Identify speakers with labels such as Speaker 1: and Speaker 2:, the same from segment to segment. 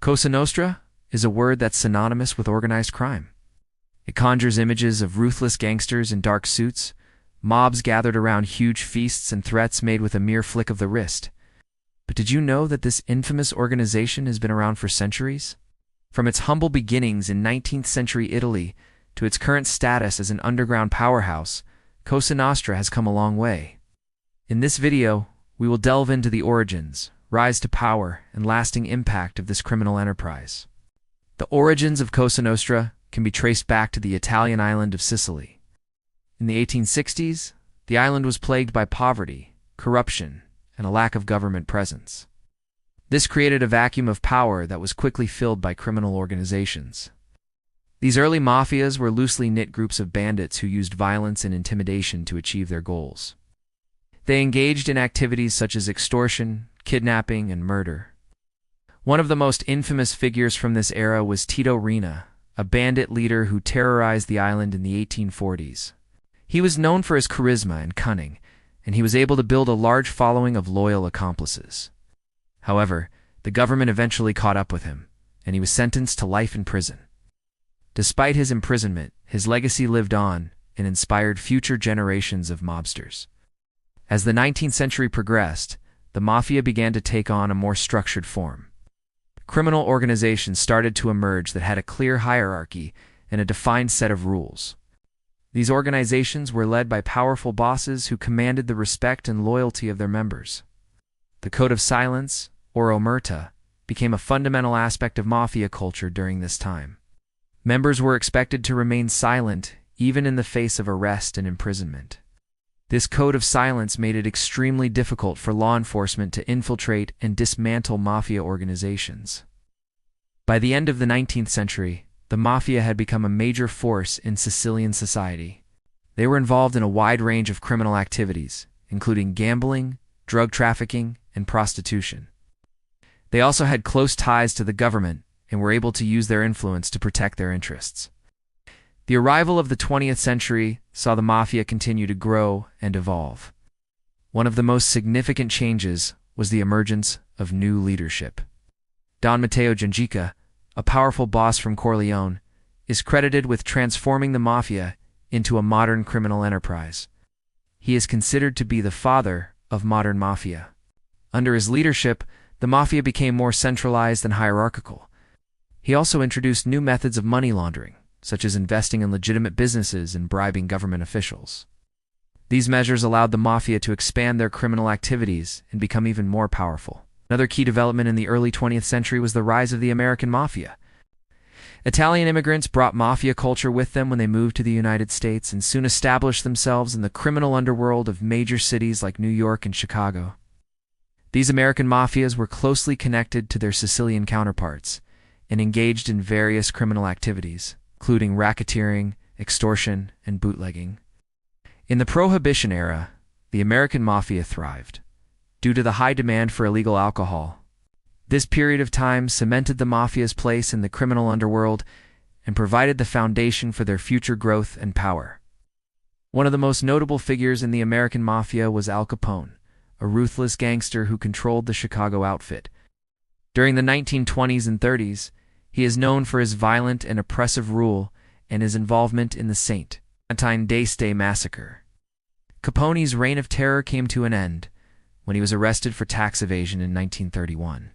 Speaker 1: Cosa Nostra is a word that's synonymous with organized crime. It conjures images of ruthless gangsters in dark suits, mobs gathered around huge feasts, and threats made with a mere flick of the wrist. But did you know that this infamous organization has been around for centuries? From its humble beginnings in 19th century Italy to its current status as an underground powerhouse, Cosa Nostra has come a long way. In this video, we will delve into the origins, rise to power, and lasting impact of this criminal enterprise. The origins of Cosa Nostra can be traced back to the Italian island of Sicily. In the 1860s, the island was plagued by poverty, corruption, and a lack of government presence. This created a vacuum of power that was quickly filled by criminal organizations. These early mafias were loosely knit groups of bandits who used violence and intimidation to achieve their goals. They engaged in activities such as extortion, kidnapping, and murder. One of the most infamous figures from this era was Tito Riina, a bandit leader who terrorized the island in the 1840s. He was known for his charisma and cunning, and he was able to build a large following of loyal accomplices. However, the government eventually caught up with him, and he was sentenced to life in prison. Despite his imprisonment, his legacy lived on and inspired future generations of mobsters. As the 19th century progressed, the mafia began to take on a more structured form. Criminal organizations started to emerge that had a clear hierarchy and a defined set of rules. These organizations were led by powerful bosses who commanded the respect and loyalty of their members. The code of silence, or Omertà, became a fundamental aspect of mafia culture during this time. Members were expected to remain silent even in the face of arrest and imprisonment. This code of silence made it extremely difficult for law enforcement to infiltrate and dismantle mafia organizations. By the end of the 19th century, the mafia had become a major force in Sicilian society. They were involved in a wide range of criminal activities, including gambling, drug trafficking, and prostitution. They also had close ties to the government and were able to use their influence to protect their interests. The arrival of the 20th century saw the mafia continue to grow and evolve. One of the most significant changes was the emergence of new leadership. Don Matteo Giangica, a powerful boss from Corleone, is credited with transforming the mafia into a modern criminal enterprise. He is considered to be the father of modern mafia. Under his leadership, the mafia became more centralized and hierarchical. He also introduced new methods of money laundering, such as investing in legitimate businesses and bribing government officials. These measures allowed the mafia to expand their criminal activities and become even more powerful. Another key development in the early 20th century was the rise of the American Mafia. Italian immigrants brought mafia culture with them when they moved to the United States and soon established themselves in the criminal underworld of major cities like New York and Chicago. These American mafias were closely connected to their Sicilian counterparts and engaged in various criminal activities, including racketeering, extortion, and bootlegging. In the Prohibition era, the American Mafia thrived due to the high demand for illegal alcohol. This period of time cemented the mafia's place in the criminal underworld and provided the foundation for their future growth and power. One of the most notable figures in the American Mafia was Al Capone, a ruthless gangster who controlled the Chicago outfit. During the 1920s and 30s, he is known for his violent and oppressive rule and his involvement in the St. Valentine's Day massacre. Capone's reign of terror came to an end when he was arrested for tax evasion in 1931.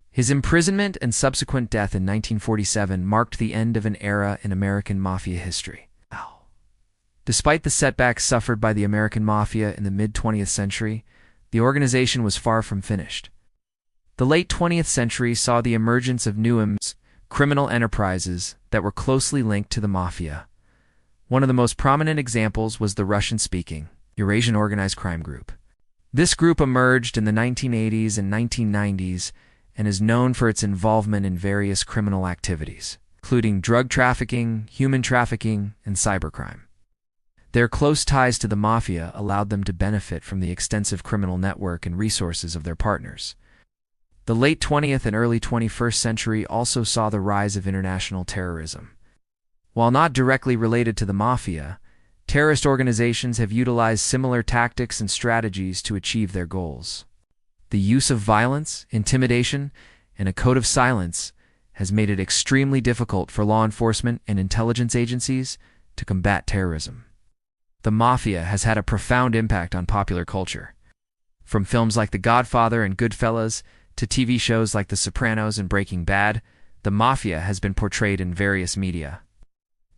Speaker 1: His imprisonment and subsequent death in 1947 marked the end of an era in American Mafia history. Despite the setbacks suffered by the American Mafia in the mid-20th century, the organization was far from finished. The late 20th century saw the emergence of new criminal enterprises that were closely linked to the Mafia. One of the most prominent examples was the Russian-speaking Eurasian Organized Crime Group. This group emerged in the 1980s and 1990s and is known for its involvement in various criminal activities, including drug trafficking, human trafficking, and cybercrime. Their close ties to the Mafia allowed them to benefit from the extensive criminal network and resources of their partners. The late 20th and early 21st century also saw the rise of international terrorism. While not directly related to the Mafia, terrorist organizations have utilized similar tactics and strategies to achieve their goals. The use of violence, intimidation, and a code of silence has made it extremely difficult for law enforcement and intelligence agencies to combat terrorism. The Mafia has had a profound impact on popular culture. From films like The Godfather and Goodfellas to TV shows like The Sopranos and Breaking Bad, the Mafia has been portrayed in various media.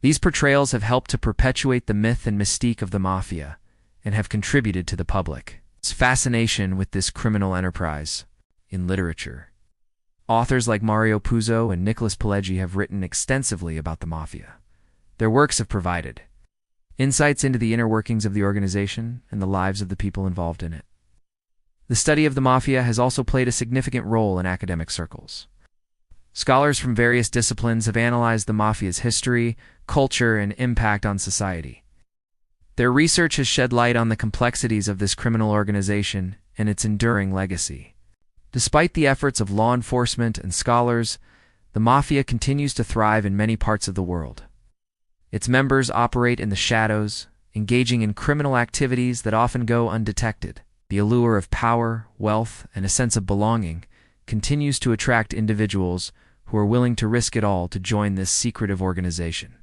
Speaker 1: These portrayals have helped to perpetuate the myth and mystique of the Mafia and have contributed to the public's fascination with this criminal enterprise in literature. Authors like Mario Puzo and Nicholas Pileggi have written extensively about the Mafia. Their works have provided insights into the inner workings of the organization and the lives of the people involved in it. The study of the Mafia has also played a significant role in academic circles. Scholars from various disciplines have analyzed the Mafia's history, culture, and impact on society. Their research has shed light on the complexities of this criminal organization and its enduring legacy. Despite the efforts of law enforcement and scholars, the Mafia continues to thrive in many parts of the world. Its members operate in the shadows, engaging in criminal activities that often go undetected. The allure of power, wealth, and a sense of belonging continues to attract individuals who are willing to risk it all to join this secretive organization.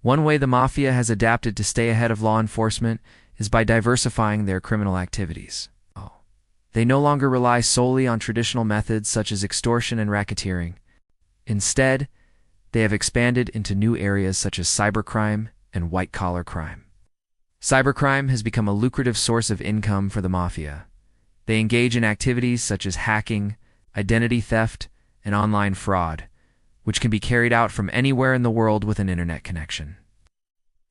Speaker 1: One way the Mafia has adapted to stay ahead of law enforcement is by diversifying their criminal activities. They no longer rely solely on traditional methods such as extortion and racketeering. Instead, they have expanded into new areas such as cybercrime and white-collar crime. Cybercrime has become a lucrative source of income for the Mafia. They engage in activities such as hacking, identity theft, and online fraud, which can be carried out from anywhere in the world with an internet connection.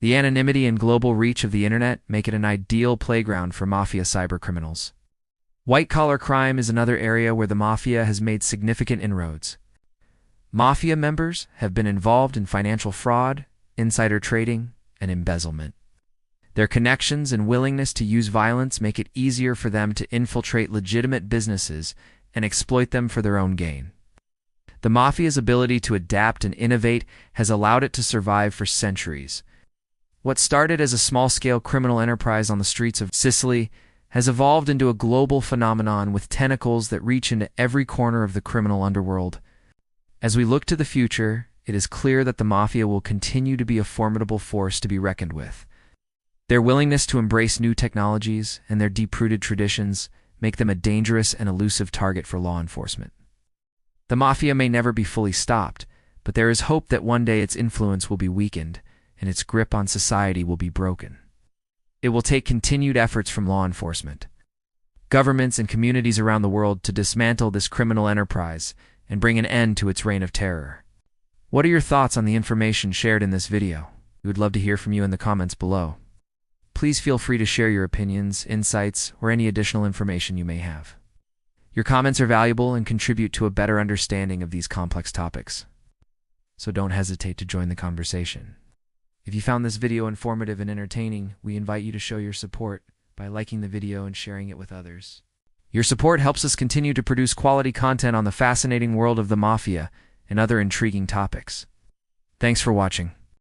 Speaker 1: The anonymity and global reach of the internet make it an ideal playground for Mafia cybercriminals. White-collar crime is another area where the Mafia has made significant inroads. Mafia members have been involved in financial fraud, insider trading, and embezzlement. Their connections and willingness to use violence make it easier for them to infiltrate legitimate businesses and exploit them for their own gain. The Mafia's ability to adapt and innovate has allowed it to survive for centuries. What started as a small-scale criminal enterprise on the streets of Sicily has evolved into a global phenomenon with tentacles that reach into every corner of the criminal underworld. As we look to the future, it is clear that the Mafia will continue to be a formidable force to be reckoned with. Their willingness to embrace new technologies and their deep-rooted traditions make them a dangerous and elusive target for law enforcement. The Mafia may never be fully stopped, but there is hope that one day its influence will be weakened and its grip on society will be broken. It will take continued efforts from law enforcement, governments, and communities around the world to dismantle this criminal enterprise and bring an end to its reign of terror. What are your thoughts on the information shared in this video? We would love to hear from you in the comments below. Please feel free to share your opinions, insights, or any additional information you may have. Your comments are valuable and contribute to a better understanding of these complex topics. So don't hesitate to join the conversation. If you found this video informative and entertaining, we invite you to show your support by liking the video and sharing it with others. Your support helps us continue to produce quality content on the fascinating world of the Mafia and other intriguing topics. Thanks for watching.